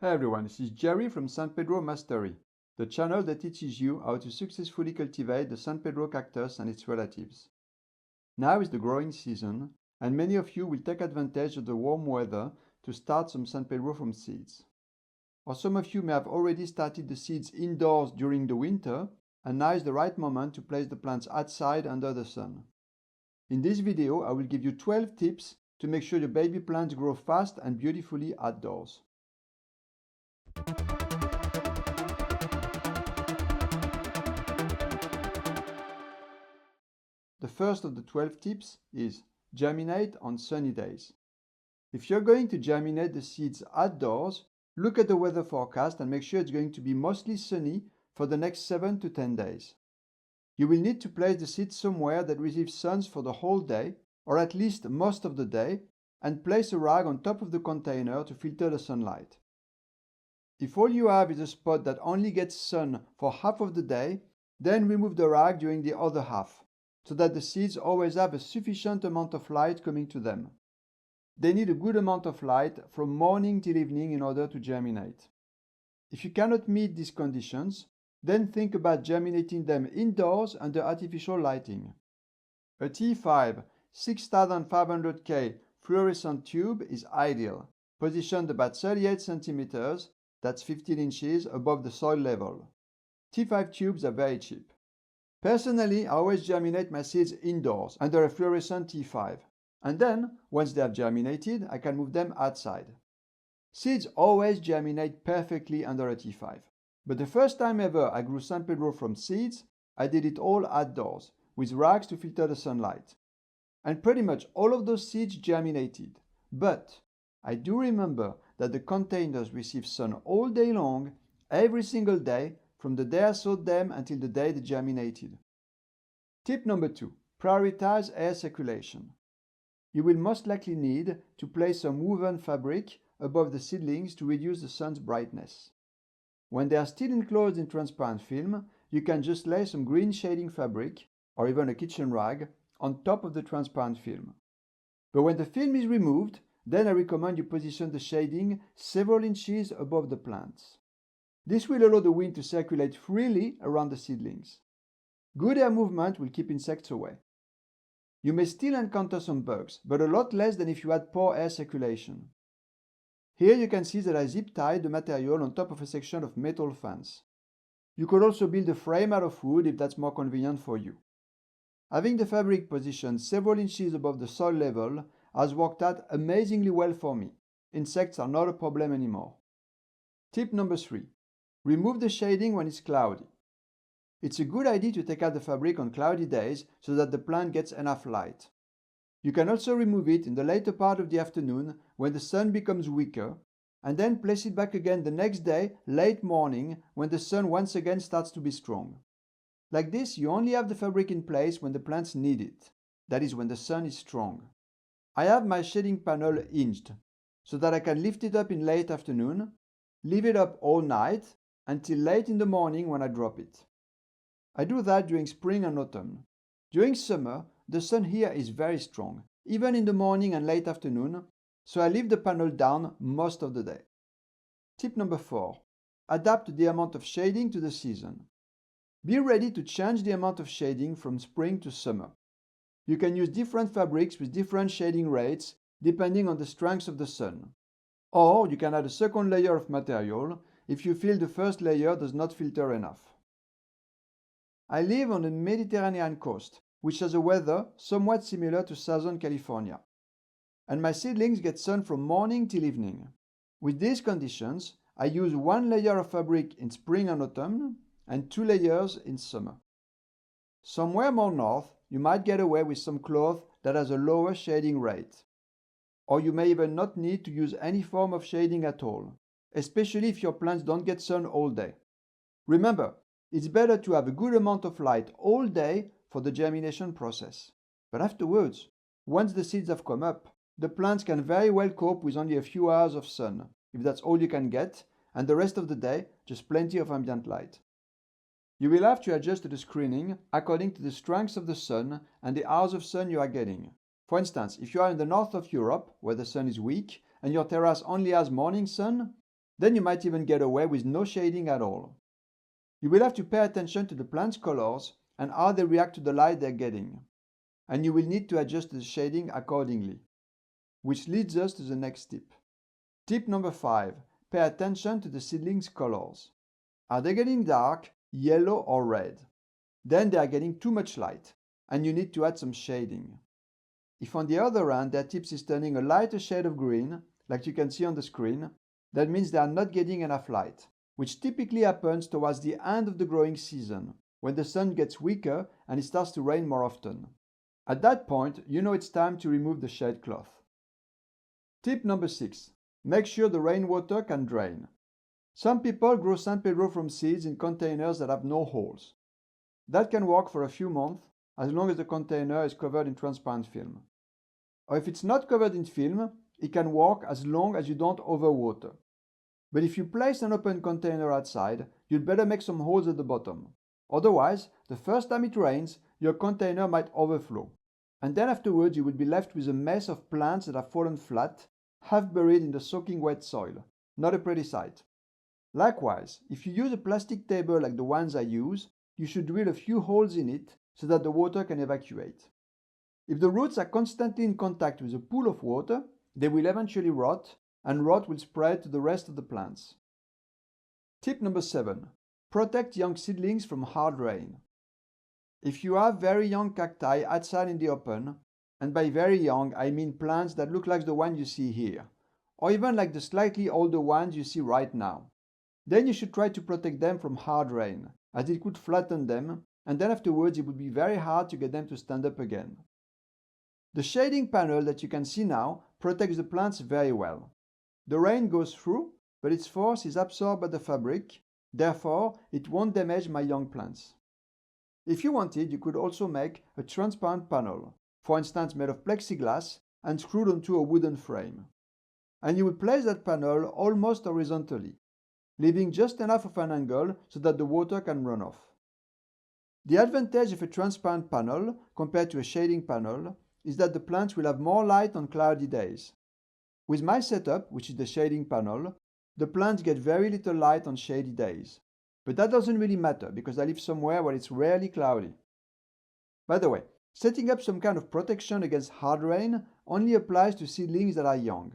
Hey everyone, this is Jerry from San Pedro Mastery, the channel that teaches you how to successfully cultivate the San Pedro cactus and its relatives. Now is the growing season, and many of you will take advantage of the warm weather to start some San Pedro from seeds. Or some of you may have already started the seeds indoors during the winter, and now is the right moment to place the plants outside under the sun. In this video, I will give you 12 tips to make sure your baby plants grow fast and beautifully outdoors. The first of the 12 tips is germinate on sunny days. If you're going to germinate the seeds outdoors, look at the weather forecast and make sure it's going to be mostly sunny for the next 7 to 10 days. You will need to place the seeds somewhere that receives sun for the whole day, or at least most of the day, and place a rag on top of the container to filter the sunlight. If all you have is a spot that only gets sun for half of the day, then remove the rag during the other half, so that the seeds always have a sufficient amount of light coming to them. They need a good amount of light from morning till evening in order to germinate. If you cannot meet these conditions, then think about germinating them indoors under artificial lighting. A T5 6500K fluorescent tube is ideal, positioned about 38 centimeters, that's 15 inches above the soil level. T5 tubes are very cheap. Personally, I always germinate my seeds indoors under a fluorescent T5, and then, once they have germinated, I can move them outside. Seeds always germinate perfectly under a T5, but the first time ever I grew San Pedro from seeds, I did it all outdoors, with rags to filter the sunlight. And pretty much all of those seeds germinated, but I do remember that the containers receive sun all day long, every single day, from the day I sowed them until the day they germinated. Tip number 2. Prioritize air circulation. You will most likely need to place some woven fabric above the seedlings to reduce the sun's brightness. When they are still enclosed in transparent film, you can just lay some green shading fabric, or even a kitchen rag, on top of the transparent film. But when the film is removed, then I recommend you position the shading several inches above the plants. This will allow the wind to circulate freely around the seedlings. Good air movement will keep insects away. You may still encounter some bugs, but a lot less than if you had poor air circulation. Here you can see that I zip-tied the material on top of a section of metal fence. You could also build a frame out of wood if that's more convenient for you. Having the fabric positioned several inches above the soil level has worked out amazingly well for me. Insects are not a problem anymore. Tip number 3. Remove the shading when it's cloudy. It's a good idea to take out the fabric on cloudy days so that the plant gets enough light. You can also remove it in the later part of the afternoon when the sun becomes weaker, and then place it back again the next day, late morning, when the sun once again starts to be strong. Like this, you only have the fabric in place when the plants need it, that is, when the sun is strong. I have my shading panel hinged, so that I can lift it up in late afternoon, leave it up all night, until late in the morning when I drop it. I do that during spring and autumn. During summer, the sun here is very strong, even in the morning and late afternoon, so I leave the panel down most of the day. Tip number 4. Adapt the amount of shading to the season. Be ready to change the amount of shading from spring to summer. You can use different fabrics with different shading rates depending on the strength of the sun. Or you can add a second layer of material if you feel the first layer does not filter enough. I live on the Mediterranean coast, which has a weather somewhat similar to Southern California. And my seedlings get sun from morning till evening. With these conditions, I use one layer of fabric in spring and autumn, and 2 layers in summer. Somewhere more north, you might get away with some cloth that has a lower shading rate. Or you may even not need to use any form of shading at all, especially if your plants don't get sun all day. Remember, it's better to have a good amount of light all day for the germination process. But afterwards, once the seeds have come up, the plants can very well cope with only a few hours of sun, if that's all you can get, and the rest of the day, just plenty of ambient light. You will have to adjust the screening according to the strength of the sun and the hours of sun you are getting. For instance, if you are in the north of Europe, where the sun is weak, and your terrace only has morning sun, Then you might even get away with no shading at all. You will have to pay attention to the plant's colors and how they react to the light they're getting. And you will need to adjust the shading accordingly. Which leads us to the next tip. Tip number 5. Pay attention to the seedlings' colors. Are they getting dark, yellow, or red? Then they are getting too much light, and you need to add some shading. If on the other hand their tips is turning a lighter shade of green, like you can see on the screen, that means they are not getting enough light, which typically happens towards the end of the growing season, when the sun gets weaker and it starts to rain more often. At that point, you know it's time to remove the shade cloth. Tip number 6. Make sure the rainwater can drain. Some people grow San Pedro from seeds in containers that have no holes. That can work for a few months, as long as the container is covered in transparent film. Or if it's not covered in film, it can work as long as you don't overwater. But if you place an open container outside, you'd better make some holes at the bottom. Otherwise, the first time it rains, your container might overflow. And then afterwards you will be left with a mess of plants that have fallen flat, half buried in the soaking wet soil. Not a pretty sight. Likewise, if you use a plastic table like the ones I use, you should drill a few holes in it so that the water can evacuate. If the roots are constantly in contact with a pool of water, they will eventually rot, and rot will spread to the rest of the plants. Tip number 7. Protect young seedlings from hard rain. If you have very young cacti outside in the open, and by very young I mean plants that look like the one you see here, or even like the slightly older ones you see right now, then you should try to protect them from hard rain, as it could flatten them, and then afterwards it would be very hard to get them to stand up again. The shading panel that you can see now protects the plants very well. The rain goes through, but its force is absorbed by the fabric, therefore it won't damage my young plants. If you wanted, you could also make a transparent panel, for instance made of plexiglass and screwed onto a wooden frame. And you would place that panel almost horizontally, leaving just enough of an angle so that the water can run off. The advantage of a transparent panel compared to a shading panel is that the plants will have more light on cloudy days. With my setup, which is the shading panel, the plants get very little light on shady days. But that doesn't really matter because I live somewhere where it's rarely cloudy. By the way, setting up some kind of protection against hard rain only applies to seedlings that are young.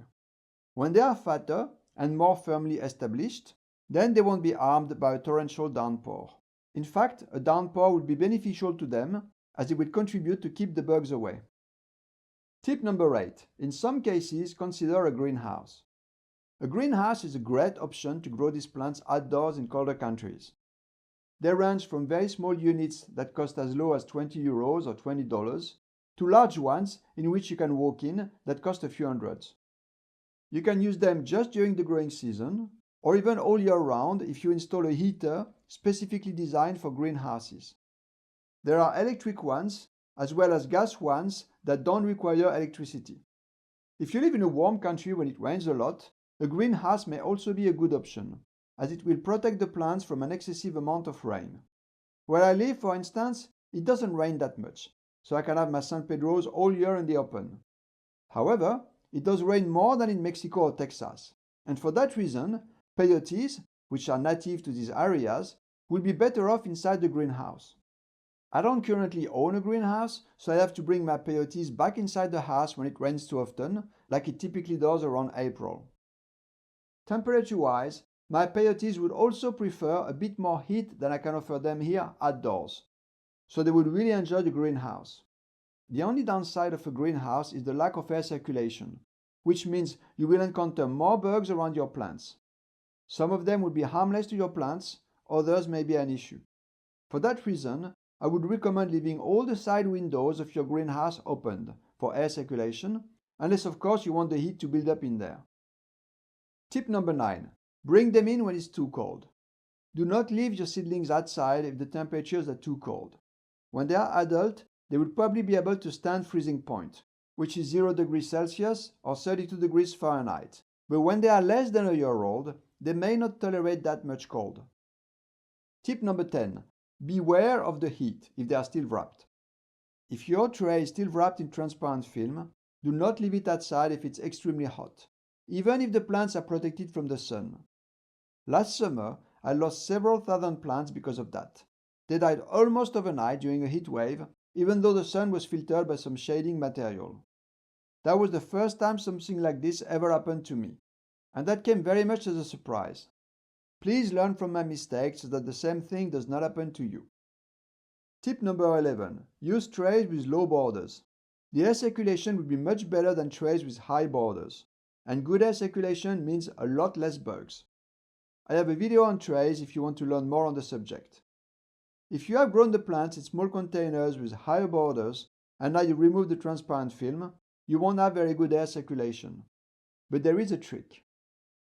When they are fatter and more firmly established, then they won't be harmed by a torrential downpour. In fact, a downpour would be beneficial to them as it would contribute to keep the bugs away. Tip number 8. In some cases, consider a greenhouse. A greenhouse is a great option to grow these plants outdoors in colder countries. They range from very small units that cost as low as €20 or $20 to large ones in which you can walk in that cost a few hundreds. You can use them just during the growing season or even all year round if you install a heater specifically designed for greenhouses. There are electric ones as well as gas ones that don't require electricity. If you live in a warm country when it rains a lot, a greenhouse may also be a good option, as it will protect the plants from an excessive amount of rain. Where I live, for instance, it doesn't rain that much, so I can have my San Pedros all year in the open. However, it does rain more than in Mexico or Texas, and for that reason, peyotes, which are native to these areas, will be better off inside the greenhouse. I don't currently own a greenhouse, so I have to bring my peyotes back inside the house when it rains too often, like it typically does around April. Temperature-wise, my peyotes would also prefer a bit more heat than I can offer them here outdoors, so they would really enjoy the greenhouse. The only downside of a greenhouse is the lack of air circulation, which means you will encounter more bugs around your plants. Some of them would be harmless to your plants, others may be an issue. For that reason, I would recommend leaving all the side windows of your greenhouse opened for air circulation, unless of course you want the heat to build up in there. Tip number 9. Bring them in when it's too cold. Do not leave your seedlings outside if the temperatures are too cold. When they are adult, they will probably be able to stand freezing point, which is 0 degrees Celsius or 32 degrees Fahrenheit. But when they are less than a year old, they may not tolerate that much cold. Tip number 10. Beware of the heat if they are still wrapped. If your tray is still wrapped in transparent film, do not leave it outside if it's extremely hot, even if the plants are protected from the sun. Last summer, I lost several thousand plants because of that. They died almost overnight during a heat wave, even though the sun was filtered by some shading material. That was the first time something like this ever happened to me, and that came very much as a surprise. Please learn from my mistakes so that the same thing does not happen to you. Tip number 11. Use trays with low borders. The air circulation will be much better than trays with high borders, and good air circulation means a lot less bugs. I have a video on trays if you want to learn more on the subject. If you have grown the plants in small containers with higher borders, and now you remove the transparent film, you won't have very good air circulation. But there is a trick.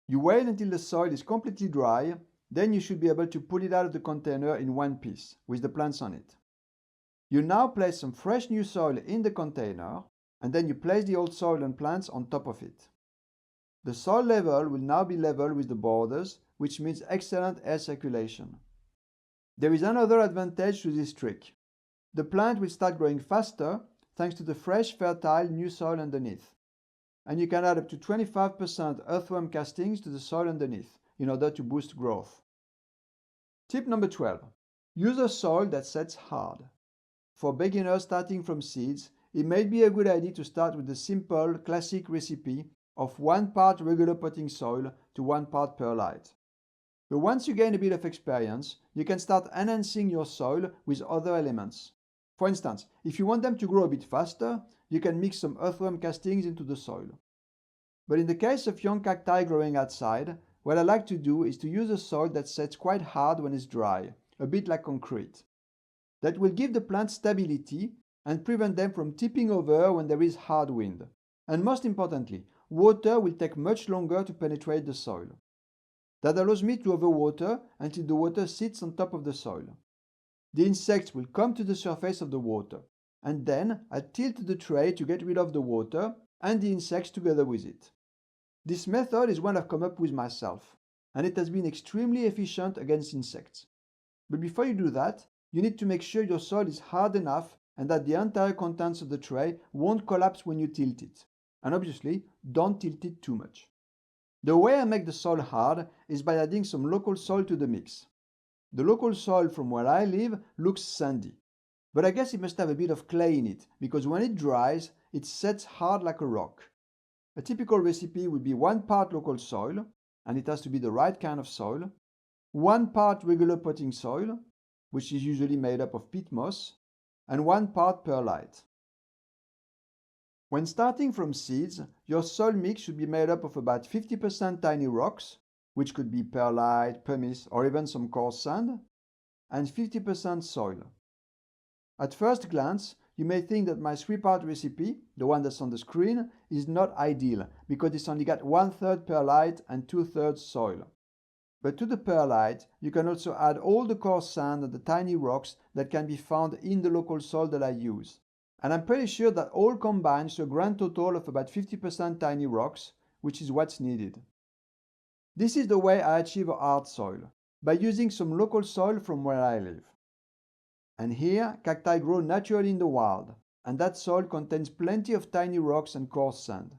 You wait until the soil is completely dry, then you should be able to pull it out of the container in one piece, with the plants on it. You now place some fresh new soil in the container, and then you place the old soil and plants on top of it. The soil level will now be level with the borders, which means excellent air circulation. There is another advantage to this trick. The plant will start growing faster thanks to the fresh, fertile new soil underneath. And you can add up to 25% earthworm castings to the soil underneath in order to boost growth. Tip number 12. Use a soil that sets hard. For beginners starting from seeds, it may be a good idea to start with the simple, classic recipe of 1 part regular potting soil to 1 part perlite. But once you gain a bit of experience, you can start enhancing your soil with other elements. For instance, if you want them to grow a bit faster, you can mix some earthworm castings into the soil. But in the case of young cacti growing outside, what I like to do is to use a soil that sets quite hard when it's dry, a bit like concrete. That will give the plants stability and prevent them from tipping over when there is hard wind. And most importantly, water will take much longer to penetrate the soil. That allows me to overwater until the water sits on top of the soil. The insects will come to the surface of the water, and then I tilt the tray to get rid of the water and the insects together with it. This method is one I've come up with myself, and it has been extremely efficient against insects. But before you do that, you need to make sure your soil is hard enough and that the entire contents of the tray won't collapse when you tilt it. And obviously, don't tilt it too much. The way I make the soil hard is by adding some local soil to the mix. The local soil from where I live looks sandy, but I guess it must have a bit of clay in it because when it dries, it sets hard like a rock. A typical recipe would be 1 part local soil, and it has to be the right kind of soil, 1 part regular potting soil, which is usually made up of peat moss, and 1 part perlite. When starting from seeds, your soil mix should be made up of about 50% tiny rocks, which could be perlite, pumice, or even some coarse sand, and 50% soil. At first glance, you may think that my 3-part recipe, the one that's on the screen, is not ideal because it's only got 1/3 perlite and 2/3 soil. But to the perlite, you can also add all the coarse sand and the tiny rocks that can be found in the local soil that I use. And I'm pretty sure that all combines to a grand total of about 50% tiny rocks, which is what's needed. This is the way I achieve a hard soil, by using some local soil from where I live. And here, cacti grow naturally in the wild, and that soil contains plenty of tiny rocks and coarse sand.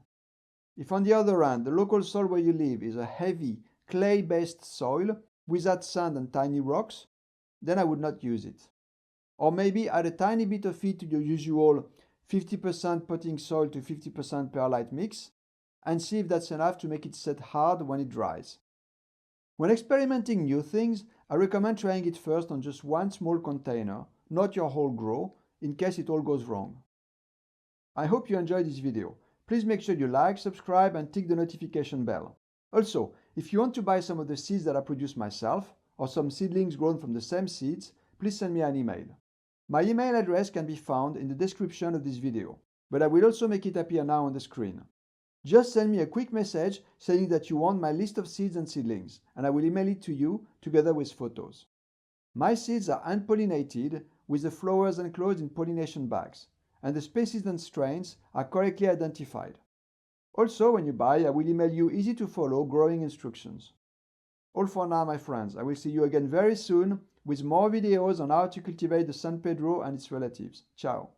If on the other hand, the local soil where you live is a heavy, clay-based soil without sand and tiny rocks, then I would not use it. Or maybe add a tiny bit of it to your usual 50% potting soil to 50% perlite mix, and see if that's enough to make it set hard when it dries. When experimenting new things, I recommend trying it first on just 1 small container, not your whole grow, in case it all goes wrong. I hope you enjoyed this video. Please make sure you like, subscribe, and tick the notification bell. Also, if you want to buy some of the seeds that I produce myself, or some seedlings grown from the same seeds, please send me an email. My email address can be found in the description of this video, but I will also make it appear now on the screen. Just send me a quick message saying that you want my list of seeds and seedlings, and I will email it to you together with photos. My seeds are unpollinated, with the flowers enclosed in pollination bags, and the species and strains are correctly identified. Also, when you buy, I will email you easy-to-follow growing instructions. All for now, my friends. I will see you again very soon with more videos on how to cultivate the San Pedro and its relatives. Ciao!